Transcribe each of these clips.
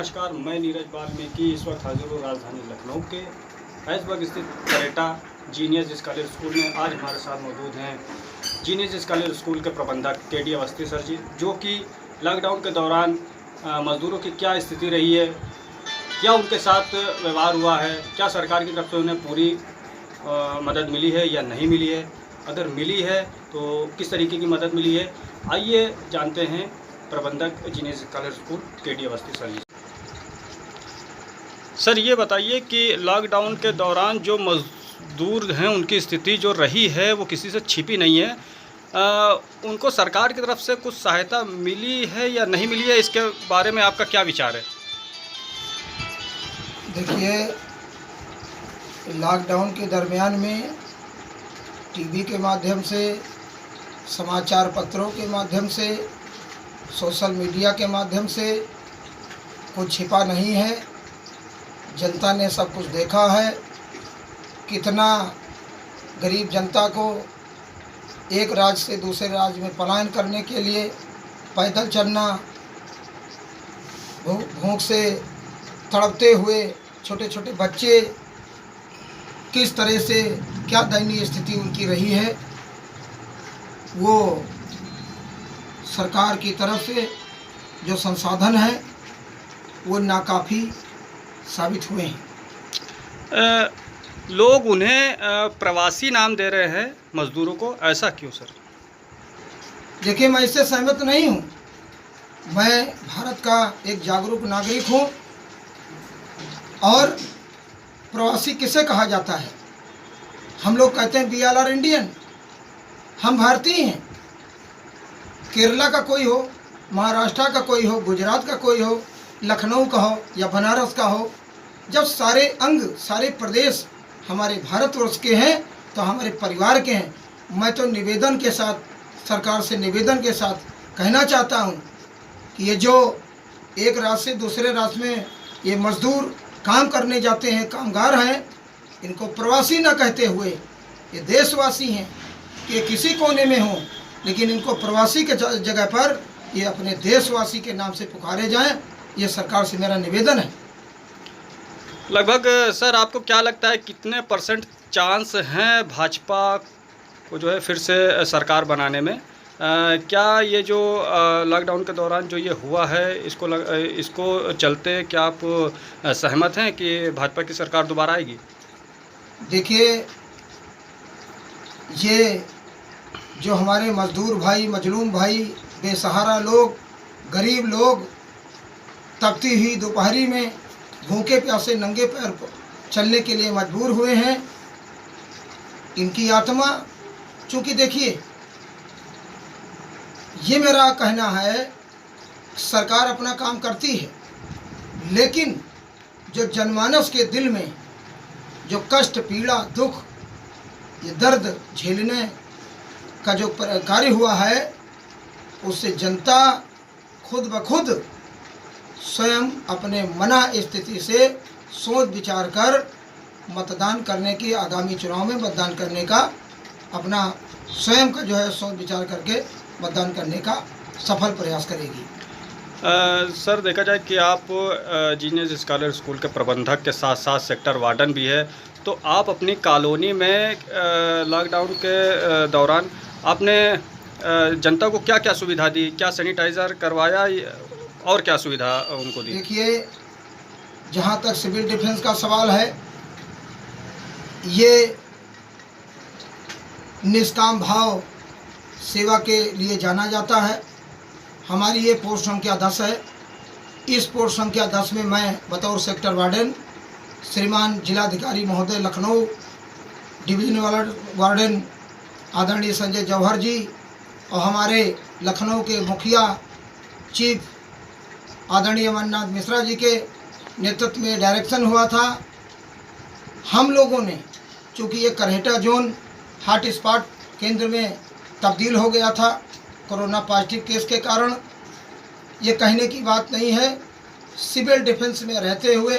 नमस्कार, मैं नीरज वाल्मीकि इस वक्त हाजिर हूँ राजधानी लखनऊ के ऐसबाग स्थित करेटा जीनियस स्कॉलर स्कूल में। आज हमारे साथ मौजूद हैं जीनियस स्कॉलर स्कूल के प्रबंधक के.डी. अवस्थी सर जी, जो कि लॉकडाउन के दौरान मज़दूरों की क्या स्थिति रही है, क्या उनके साथ व्यवहार हुआ है, क्या सरकार की तरफ से उन्हें पूरी मदद मिली है या नहीं मिली है, अगर मिली है तो किस तरीके की मदद मिली है। आइए जानते हैं प्रबंधक genius scholar school K D. Awasthi sir ji. Sir ये बताइए कि लॉकडाउन के दौरान जो मज़दूर हैं उनकी स्थिति जो रही है वो किसी से छिपी नहीं है। उनको सरकार की तरफ से कुछ सहायता मिली है या नहीं मिली है, इसके बारे में आपका क्या विचार है? देखिए, लॉकडाउन के दरमियान में टीवी के माध्यम से, समाचार पत्रों के माध्यम से, सोशल मीडिया के माध्यम से कुछ छिपा नहीं है। जनता ने सब कुछ देखा है। कितना गरीब जनता को एक राज्य से दूसरे राज्य में पलायन करने के लिए पैदल चलना, भूख से तड़पते हुए छोटे छोटे बच्चे, किस तरह से क्या दयनीय स्थिति उनकी रही है, वो सरकार की तरफ से जो संसाधन है वो नाकाफ़ी साबित हुए हैं। लोग उन्हें प्रवासी नाम दे रहे हैं मज़दूरों को, ऐसा क्यों सर? देखिए, मैं इससे सहमत नहीं हूँ। मैं भारत का एक जागरूक नागरिक हूँ। और प्रवासी किसे कहा जाता है? हम लोग कहते हैं वी ऑल आर इंडियन, हम भारतीय हैं। केरला का कोई हो, महाराष्ट्र का कोई हो, गुजरात का कोई हो, लखनऊ का हो या बनारस का हो, जब सारे अंग, सारे प्रदेश हमारे भारतवर्ष के हैं तो हमारे परिवार के हैं। मैं तो निवेदन के साथ, सरकार से निवेदन के साथ कहना चाहता हूँ कि ये जो एक राज्य से दूसरे राज्य में ये मज़दूर काम करने जाते हैं, कामगार हैं, इनको प्रवासी न कहते हुए ये देशवासी हैं कि किसी कोने में हों, लेकिन इनको प्रवासी के जगह पर ये अपने देशवासी के नाम से पुकारे जाएं। ये सरकार से मेरा निवेदन है। लगभग सर आपको क्या लगता है कितने % चांस हैं भाजपा को जो है फिर से सरकार बनाने में? क्या ये जो लॉकडाउन के दौरान जो ये हुआ है, इसको चलते क्या आप सहमत हैं कि भाजपा की सरकार दोबारा आएगी? देखिए, ये जो हमारे मज़दूर भाई, मजलूम भाई, बेसहारा लोग, गरीब लोग तपती हुई दोपहरी में भूखे प्यासे नंगे पैर चलने के लिए मजबूर हुए हैं, इनकी आत्मा, चूँकि देखिए, ये मेरा कहना है, सरकार अपना काम करती है, लेकिन जो जनमानस के दिल में जो कष्ट, पीड़ा, दुख, ये दर्द झेलने का जो कार्य हुआ है, उससे जनता खुद ब खुद स्वयं अपने मना स्थिति से सोच विचार कर मतदान करने की, आगामी चुनाव में मतदान करने का अपना स्वयं का जो है सोच विचार करके मतदान करने का सफल प्रयास करेगी। सर देखा जाए कि आप जीनियस स्कॉलर स्कूल के प्रबंधक के साथ साथ सेक्टर वार्डन भी है, तो आप अपनी कॉलोनी में लॉकडाउन के दौरान आपने जनता को क्या क्या सुविधा दी? क्या सैनिटाइज़र करवाया और क्या सुविधा उनको दी? देखिए, जहाँ तक सिविल डिफेंस का सवाल है, ये निष्काम भाव सेवा के लिए जाना जाता है। हमारी ये पोस्ट संख्या 10 है। इस पोस्ट संख्या 10 में मैं बतौर सेक्टर वार्डन, श्रीमान जिलाधिकारी महोदय लखनऊ, डिवीजन वार्डन आदरणीय संजय जौहर जी और हमारे लखनऊ के मुखिया चीफ आदरणीय अमरनाथ मिश्रा जी के नेतृत्व में डायरेक्शन हुआ था। हम लोगों ने, चूँकि ये करेटा जोन हॉट स्पॉट केंद्र में तब्दील हो गया था कोरोना पॉजिटिव केस के कारण, ये कहने की बात नहीं है, सिविल डिफेंस में रहते हुए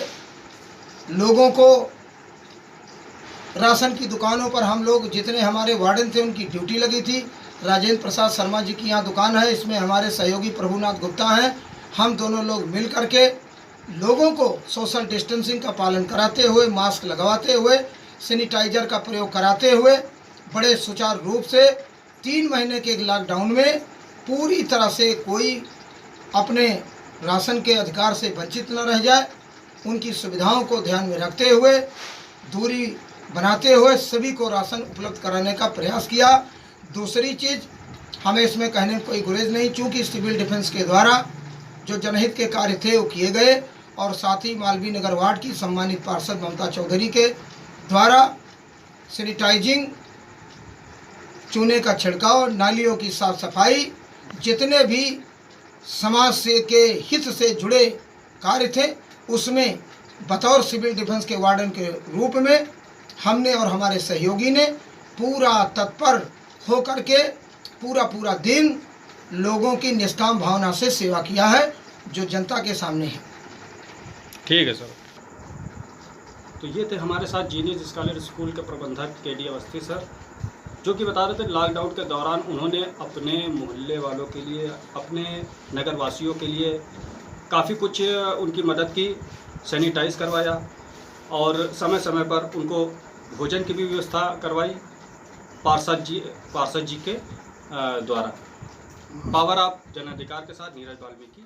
लोगों को राशन की दुकानों पर, हम लोग जितने हमारे वार्डन थे उनकी ड्यूटी लगी थी। राजेंद्र प्रसाद शर्मा जी की यहाँ दुकान है, इसमें हमारे सहयोगी प्रभुनाथ गुप्ता हैं। हम दोनों लोग मिल करके लोगों को सोशल डिस्टेंसिंग का पालन कराते हुए, मास्क लगवाते हुए, सैनिटाइजर का प्रयोग कराते हुए बड़े सुचारू रूप से 3 महीने के लॉकडाउन में पूरी तरह से कोई अपने राशन के अधिकार से वंचित न रह जाए, उनकी सुविधाओं को ध्यान में रखते हुए, दूरी बनाते हुए सभी को राशन उपलब्ध कराने का प्रयास किया। दूसरी चीज़, हमें इसमें कहने में कोई गुरेज नहीं, चूँकि सिविल डिफेंस के द्वारा जो जनहित के कार्य थे वो किए गए, और साथ ही मालवीय नगर वार्ड की सम्मानित पार्षद ममता चौधरी के द्वारा सैनिटाइजिंग, चूने का छिड़काव, नालियों की साफ सफाई, जितने भी समाज से के हित से जुड़े कार्य थे उसमें बतौर सिविल डिफेंस के वार्डन के रूप में हमने और हमारे सहयोगी ने पूरा तत्पर होकर के पूरा दिन लोगों की निष्काम भावना से सेवा किया है, जो जनता के सामने है। ठीक है सर। तो ये थे हमारे साथ जीनियस स्कॉलर स्कूल के प्रबंधक केडी अवस्थी सर, जो कि बता रहे थे लॉकडाउन के दौरान उन्होंने अपने मोहल्ले वालों के लिए, अपने नगरवासियों के लिए काफ़ी कुछ उनकी मदद की, सैनिटाइज करवाया और समय समय पर उनको भोजन की भी व्यवस्था करवाई पार्षद जी के द्वारा। पावर ऑफ जन अधिकार के साथ नीरज वाल्मीकि।